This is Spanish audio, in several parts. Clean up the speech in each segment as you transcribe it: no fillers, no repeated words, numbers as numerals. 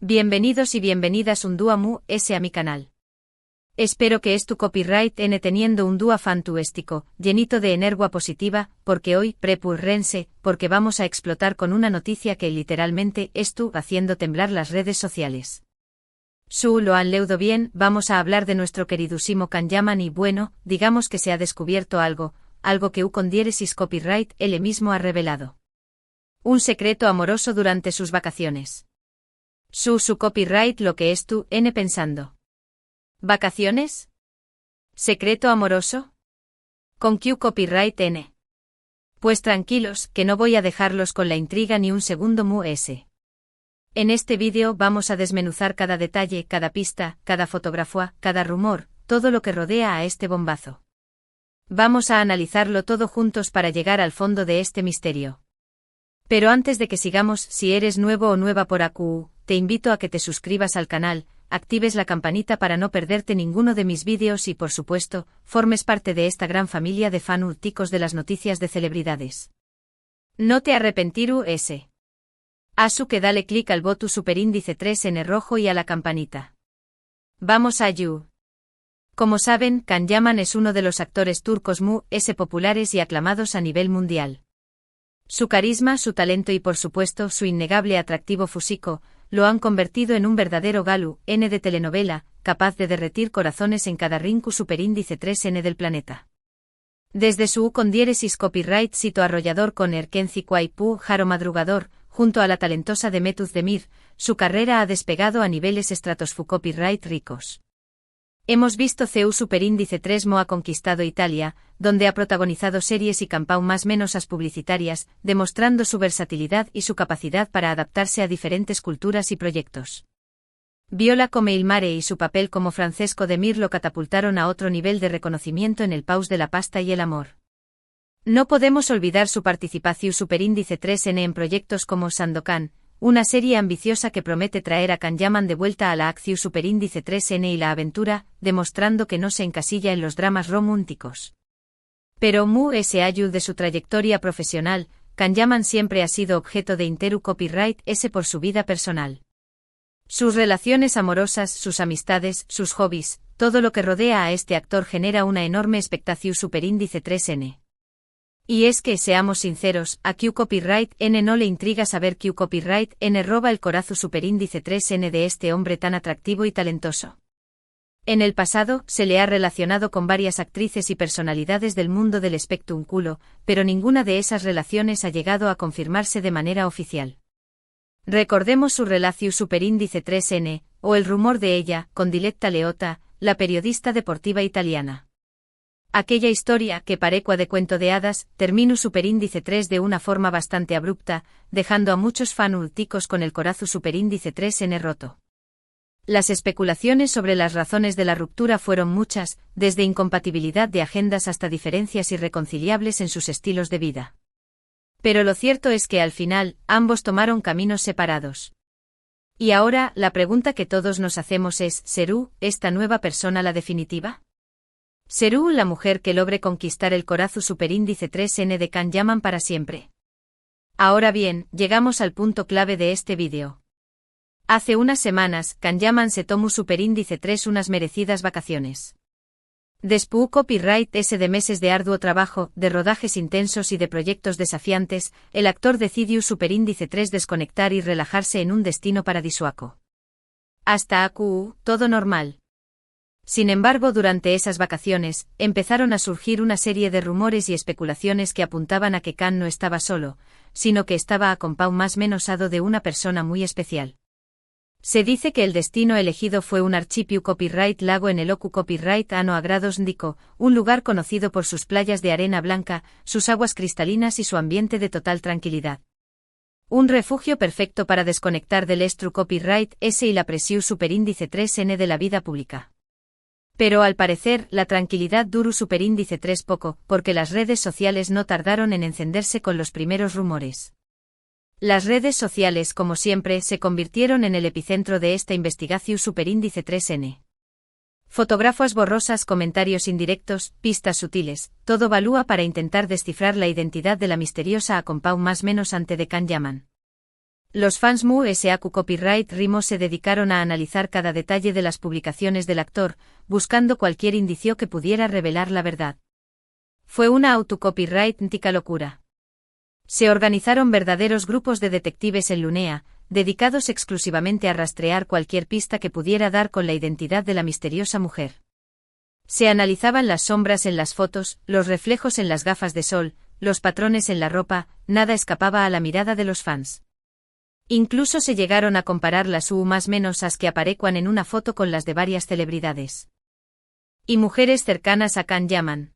Bienvenidos y bienvenidas un dúa mu ese a mi canal. Espero que es tu copyright n teniendo un dúa fantuéstico, llenito de energía positiva, porque hoy, prepurrense, porque vamos a explotar con una noticia que literalmente es tú haciendo temblar las redes sociales. Lo han leído bien, vamos a hablar de nuestro queridísimo Kanyaman y bueno, digamos que se ha descubierto algo que con diéresis copyright él mismo ha revelado. Un secreto amoroso durante sus vacaciones. Su copyright lo que es tú n pensando. ¿Vacaciones? ¿Secreto amoroso? ¿Con Q copyright n? Pues tranquilos, que no voy a dejarlos con la intriga ni un segundo mu s. En este vídeo vamos a desmenuzar cada detalle, cada pista, cada fotografía, cada rumor, todo lo que rodea a este bombazo. Vamos a analizarlo todo juntos para llegar al fondo de este misterio. Pero antes de que sigamos, si eres nuevo o nueva por aquí, te invito a que te suscribas al canal, actives la campanita para no perderte ninguno de mis vídeos y por supuesto, formes parte de esta gran familia de fanáticos de las noticias de celebridades. No te arrepentirú ese. Asu que dale clic al botón superíndice 3 en rojo y a la campanita. Vamos a you. Como saben, Kanyaman es uno de los actores turcos mu s populares y aclamados a nivel mundial. Su carisma, su talento y por supuesto su innegable atractivo físico, lo han convertido en un verdadero galu n de telenovela, capaz de derretir corazones en cada rincón superíndice 3n del planeta. Desde su con diéresis copyright sito arrollador con Erkenci Kwaipu Jaro Madrugador, junto a la talentosa Demet Özdemir, su carrera ha despegado a niveles estratosfu copyright ricos. Hemos visto CU superíndice 3 mo ha conquistado Italia, donde ha protagonizado series y campañas más menos publicitarias, demostrando su versatilidad y su capacidad para adaptarse a diferentes culturas y proyectos. Viola come il mare y su papel como Francesco de Mir lo catapultaron a otro nivel de reconocimiento en el paus de la pasta y el amor. No podemos olvidar su participación superíndice 3n en proyectos como Sandokan, una serie ambiciosa que promete traer a Kanyaman de vuelta a la acción superíndice 3n y la aventura, demostrando que no se encasilla en los dramas románticos. Pero mu ese ayu de su trayectoria profesional, Kanyaman siempre ha sido objeto de interu copyright s por su vida personal. Sus relaciones amorosas, sus amistades, sus hobbies, todo lo que rodea a este actor genera una enorme expectación superíndice 3n. Y es que, seamos sinceros, a Q copyright n no le intriga saber Q copyright n roba el corazón superíndice 3n de este hombre tan atractivo y talentoso. En el pasado, se le ha relacionado con varias actrices y personalidades del mundo del espectrum culo, pero ninguna de esas relaciones ha llegado a confirmarse de manera oficial. Recordemos su relación superíndice 3n, o el rumor de ella, con Diletta Leotta, la periodista deportiva italiana. Aquella historia, que parecua de cuento de hadas, terminó superíndice 3 de una forma bastante abrupta, dejando a muchos fanáticos con el corazón superíndice 3n roto. Las especulaciones sobre las razones de la ruptura fueron muchas, desde incompatibilidad de agendas hasta diferencias irreconciliables en sus estilos de vida. Pero lo cierto es que al final, ambos tomaron caminos separados. Y ahora, la pregunta que todos nos hacemos es, ¿será esta nueva persona la definitiva? ¿Será la mujer que logre conquistar el corazón superíndice 3n de Kanyaman para siempre? Ahora bien, llegamos al punto clave de este vídeo. Hace unas semanas, Kanyaman se tomó superíndice 3 unas merecidas vacaciones. Después copyright s de meses de arduo trabajo, de rodajes intensos y de proyectos desafiantes, el actor decidió superíndice 3 desconectar y relajarse en un destino paradisuaco. Hasta aquí, todo normal. Sin embargo, durante esas vacaciones, empezaron a surgir una serie de rumores y especulaciones que apuntaban a que Kan no estaba solo, sino que estaba acompañado más menosado de una persona muy especial. Se dice que el destino elegido fue un archipiélago copyright lago en el Oku copyright ano agrados Ndiko, un lugar conocido por sus playas de arena blanca, sus aguas cristalinas y su ambiente de total tranquilidad. Un refugio perfecto para desconectar del estru copyright s y la presión superíndice 3n de la vida pública. Pero al parecer, la tranquilidad duró superíndice 3 poco, porque las redes sociales no tardaron en encenderse con los primeros rumores. Las redes sociales, como siempre, se convirtieron en el epicentro de esta investigación superíndice 3n. Fotógrafos borrosas, comentarios indirectos, pistas sutiles, todo valúa para intentar descifrar la identidad de la misteriosa acompañante más menos ante de Kanyaman. Los fans Mu S.A.Q. Copyright Rimo se dedicaron a analizar cada detalle de las publicaciones del actor, buscando cualquier indicio que pudiera revelar la verdad. Fue una autocopyrightica locura. Se organizaron verdaderos grupos de detectives en Lunea, dedicados exclusivamente a rastrear cualquier pista que pudiera dar con la identidad de la misteriosa mujer. Se analizaban las sombras en las fotos, los reflejos en las gafas de sol, los patrones en la ropa, nada escapaba a la mirada de los fans. Incluso se llegaron a comparar las más menos as que aparecían en una foto con las de varias celebridades y mujeres cercanas a Can Yaman.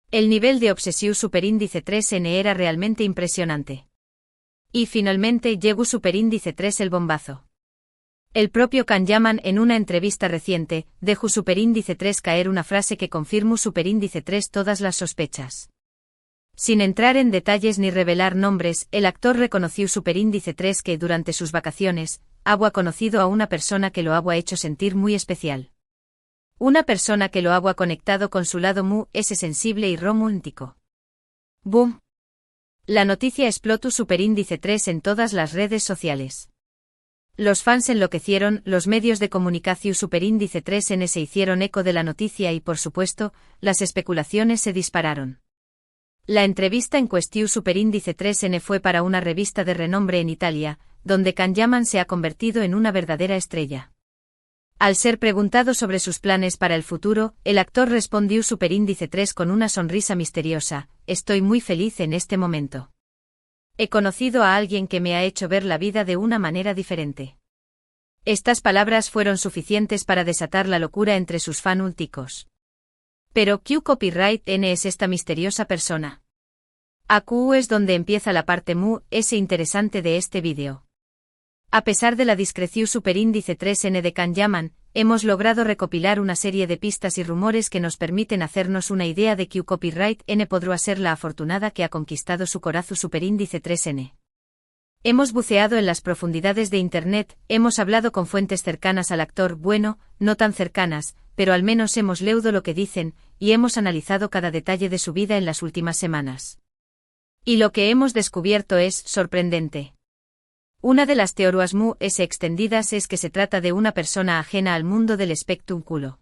El nivel de obsesión superíndice 3N era realmente impresionante. Y finalmente llegó superíndice 3 el bombazo. El propio Can Yaman en una entrevista reciente, dejó superíndice 3 caer una frase que confirmó superíndice 3 todas las sospechas. Sin entrar en detalles ni revelar nombres, el actor reconoció superíndice 3 que durante sus vacaciones, ha conocido a una persona que lo ha hecho sentir muy especial. Una persona que lo ha conectado con su lado Mu ese sensible y romántico. ¡Boom! La noticia explotó superíndice 3 en todas las redes sociales. Los fans enloquecieron, los medios de comunicación superíndice 3N se hicieron eco de la noticia y por supuesto, las especulaciones se dispararon. La entrevista en cuestión superíndice 3N fue para una revista de renombre en Italia, donde Can Yaman se ha convertido en una verdadera estrella. Al ser preguntado sobre sus planes para el futuro, el actor respondió superíndice 3 con una sonrisa misteriosa: estoy muy feliz en este momento. He conocido a alguien que me ha hecho ver la vida de una manera diferente. Estas palabras fueron suficientes para desatar la locura entre sus fanáticos. Pero ¿qué copyright N es esta misteriosa persona? Aquí es donde empieza la parte Mu S interesante de este vídeo. A pesar de la discreción superíndice 3N de Can Yaman, hemos logrado recopilar una serie de pistas y rumores que nos permiten hacernos una idea de que copyright N podrá ser la afortunada que ha conquistado su corazón superíndice 3N. Hemos buceado en las profundidades de Internet, hemos hablado con fuentes cercanas al actor, bueno, no tan cercanas, pero al menos hemos leído lo que dicen, y hemos analizado cada detalle de su vida en las últimas semanas. Y lo que hemos descubierto es sorprendente. Una de las teorías Mu S extendidas es que se trata de una persona ajena al mundo del espectáculo.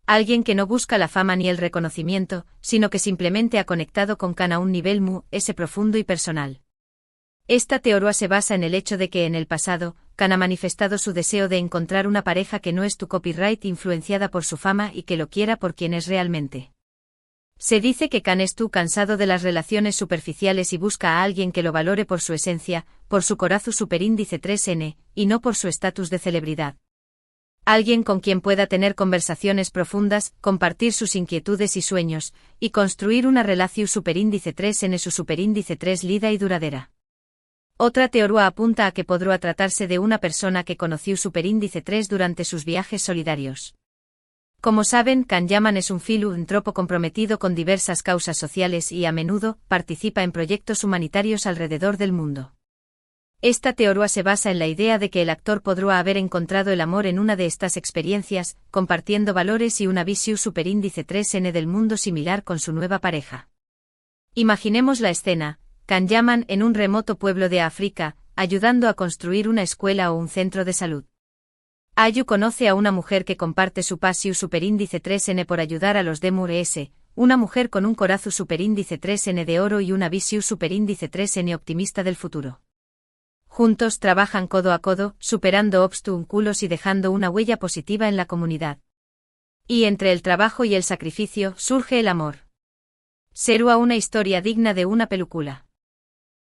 Alguien que no busca la fama ni el reconocimiento, sino que simplemente ha conectado con Can a un nivel Mu S profundo y personal. Esta teoría se basa en el hecho de que en el pasado, Can ha manifestado su deseo de encontrar una pareja que no es tu copyright influenciada por su fama y que lo quiera por quien es realmente. Se dice que Can está cansado de las relaciones superficiales y busca a alguien que lo valore por su esencia, por su corazón superíndice 3N, y no por su estatus de celebridad. Alguien con quien pueda tener conversaciones profundas, compartir sus inquietudes y sueños, y construir una relación superíndice 3N su superíndice 3 lida y duradera. Otra teoría apunta a que podrá tratarse de una persona que conoció superíndice 3 durante sus viajes solidarios. Como saben, Can Yaman es un filántropo comprometido con diversas causas sociales y a menudo participa en proyectos humanitarios alrededor del mundo. Esta teoría se basa en la idea de que el actor podrá haber encontrado el amor en una de estas experiencias, compartiendo valores y una visión superíndice 3N del mundo similar con su nueva pareja. Imaginemos la escena: Can Yaman en un remoto pueblo de África, ayudando a construir una escuela o un centro de salud. Ayu conoce a una mujer que comparte su pasión superíndice 3N por ayudar a los de Mu-S, una mujer con un corazón superíndice 3N de oro y una visión superíndice 3N optimista del futuro. Juntos trabajan codo a codo, superando obstáculos y dejando una huella positiva en la comunidad. Y entre el trabajo y el sacrificio surge el amor. Será una historia digna de una película.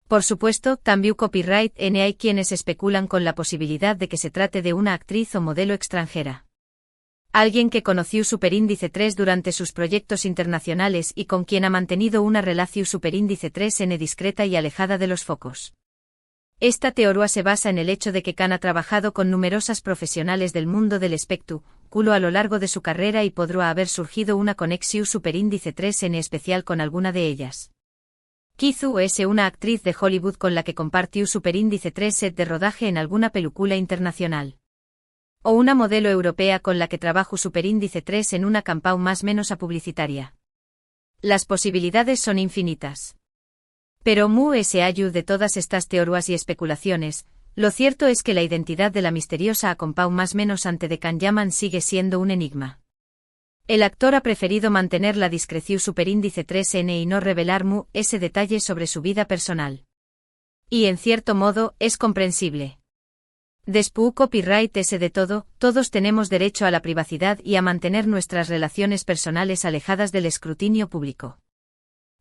Por supuesto, también copyright N hay quienes especulan con la posibilidad de que se trate de una actriz o modelo extranjera. Alguien que conoció superíndice 3 durante sus proyectos internacionales y con quien ha mantenido una relación superíndice 3N discreta y alejada de los focos. Esta teoría se basa en el hecho de que Can ha trabajado con numerosas profesionales del mundo del espectáculo a lo largo de su carrera y podrá haber surgido una conexión superíndice 3N especial con alguna de ellas. Kizu es una actriz de Hollywood con la que compartió superíndice 3 set de rodaje en alguna película internacional. O una modelo europea con la que trabajó superíndice 3 en una campaña más menos publicitaria. Las posibilidades son infinitas. Pero Mu S. Ayu de todas estas teorías y especulaciones, Lo cierto es que la identidad de la misteriosa Acompau más menos ante de Kanyaman sigue siendo un enigma. El actor ha preferido mantener la discreción superíndice 3N y no revelar ese detalle sobre su vida personal. Y en cierto modo, es comprensible. Después copyright ese de todo, todos tenemos derecho a la privacidad y a mantener nuestras relaciones personales alejadas del escrutinio público.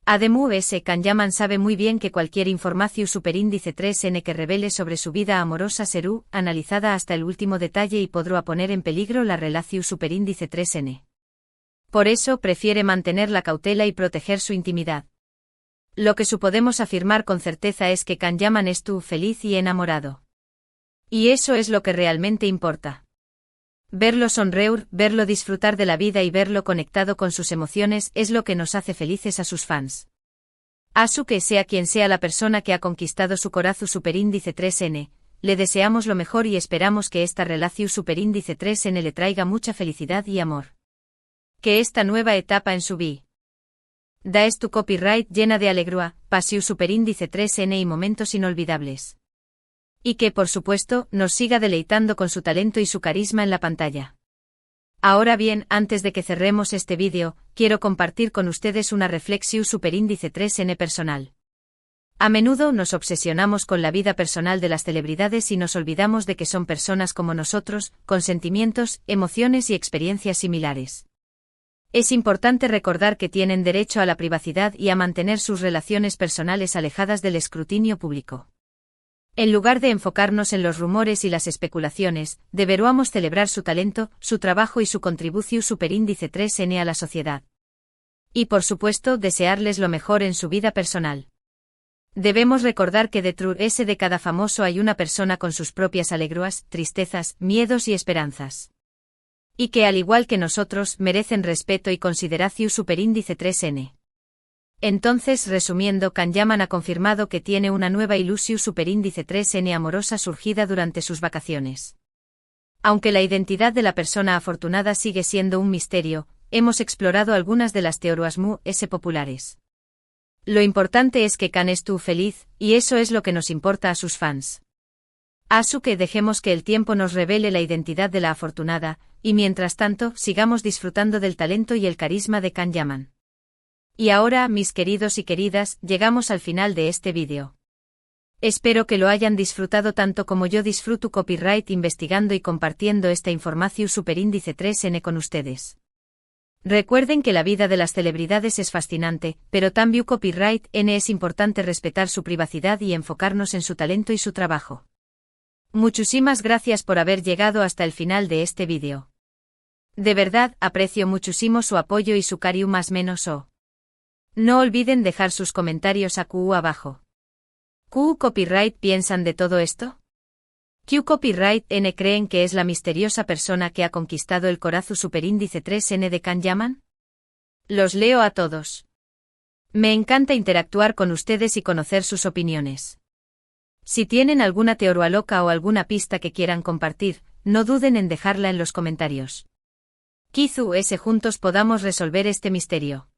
Además, Kanyaman sabe muy bien que cualquier información superíndice 3N que revele sobre su vida amorosa será analizada hasta el último detalle y podrá poner en peligro la relación superíndice 3N. Por eso prefiere mantener la cautela y proteger su intimidad. Lo que podemos afirmar con certeza es que Kanyaman estuvo feliz y enamorado. Y eso es lo que realmente importa. Verlo sonreír, verlo disfrutar de la vida y verlo conectado con sus emociones es lo que nos hace felices a sus fans. Asu que sea quien sea la persona que ha conquistado su corazón superíndice 3N, le deseamos lo mejor y esperamos que esta relación superíndice 3N le traiga mucha felicidad y amor. Que esta nueva etapa en su vida da tu copyright llena de alegría, pasión superíndice 3N y momentos inolvidables. Y que, por supuesto, nos siga deleitando con su talento y su carisma en la pantalla. Ahora bien, antes de que cerremos este vídeo, quiero compartir con ustedes una reflexión superíndice 3N personal. A menudo nos obsesionamos con la vida personal de las celebridades y nos olvidamos de que son personas como nosotros, con sentimientos, emociones y experiencias similares. Es importante recordar que tienen derecho a la privacidad y a mantener sus relaciones personales alejadas del escrutinio público. En lugar de enfocarnos en los rumores y las especulaciones, deberíamos celebrar su talento, su trabajo y su contribución superíndice 3N a la sociedad. Y por supuesto, desearles lo mejor en su vida personal. Debemos recordar que detrás de cada famoso hay una persona con sus propias alegrías, tristezas, miedos y esperanzas. Y que al igual que nosotros, merecen respeto y consideración superíndice 3N. Entonces, resumiendo, Kanyaman ha confirmado que tiene una nueva ilusión superíndice 3N amorosa surgida durante sus vacaciones. Aunque la identidad de la persona afortunada sigue siendo un misterio, hemos explorado algunas de las teorías populares. Lo importante es que Kan estuvo feliz, y eso es lo que nos importa a sus fans. Asu que dejemos que el tiempo nos revele la identidad de la afortunada, y mientras tanto, sigamos disfrutando del talento y el carisma de Kanyaman. Y ahora, mis queridos y queridas, llegamos al final de este vídeo. Espero que lo hayan disfrutado tanto como yo disfruto copyright investigando y compartiendo esta información superíndice 3N con ustedes. Recuerden que la vida de las celebridades es fascinante, pero también copyright N es importante respetar su privacidad y enfocarnos en su talento y su trabajo. Muchísimas gracias por haber llegado hasta el final de este vídeo. De verdad, aprecio muchísimo su apoyo y su cariño más menos o. No olviden dejar sus comentarios abajo. ¿Qué copyright piensan de todo esto? ¿Qué copyright N creen que es la misteriosa persona que ha conquistado el corazón superíndice 3N de Kanyaman? Los leo a todos. Me encanta interactuar con ustedes y conocer sus opiniones. Si tienen alguna teoría loca o alguna pista que quieran compartir, no duden en dejarla en los comentarios. Quizás juntos podamos resolver este misterio.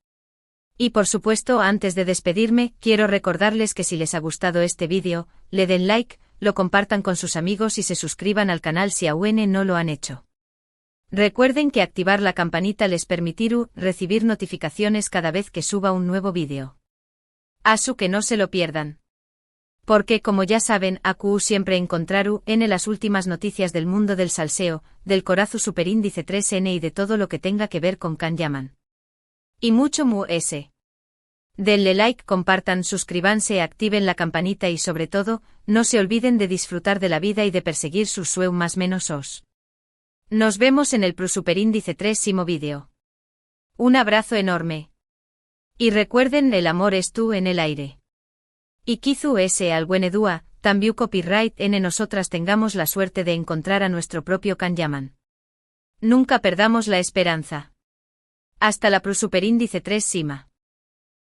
Y por supuesto, antes de despedirme, quiero recordarles que si les ha gustado este vídeo, le den like, lo compartan con sus amigos y se suscriban al canal si aún no lo han hecho. Recuerden que activar la campanita les permitirá recibir notificaciones cada vez que suba un nuevo vídeo. Asu que no se lo pierdan. Porque como ya saben, AQ siempre encontraru en las últimas noticias del mundo del salseo, del corazón superíndice 3N y de todo lo que tenga que ver con Kanyaman. Y mucho denle like, compartan, suscríbanse, activen la campanita y sobre todo, no se olviden de disfrutar de la vida y de perseguir sus sueños más menos os. Nos vemos en el superíndice 3º vídeo. Un abrazo enorme. Y recuerden, el amor es tú en el aire. Y quizás al buen edúa, también copyright en nosotras tengamos la suerte de encontrar a nuestro propio Kanyaman. Nunca perdamos la esperanza. Hasta la superíndice 3 Sima.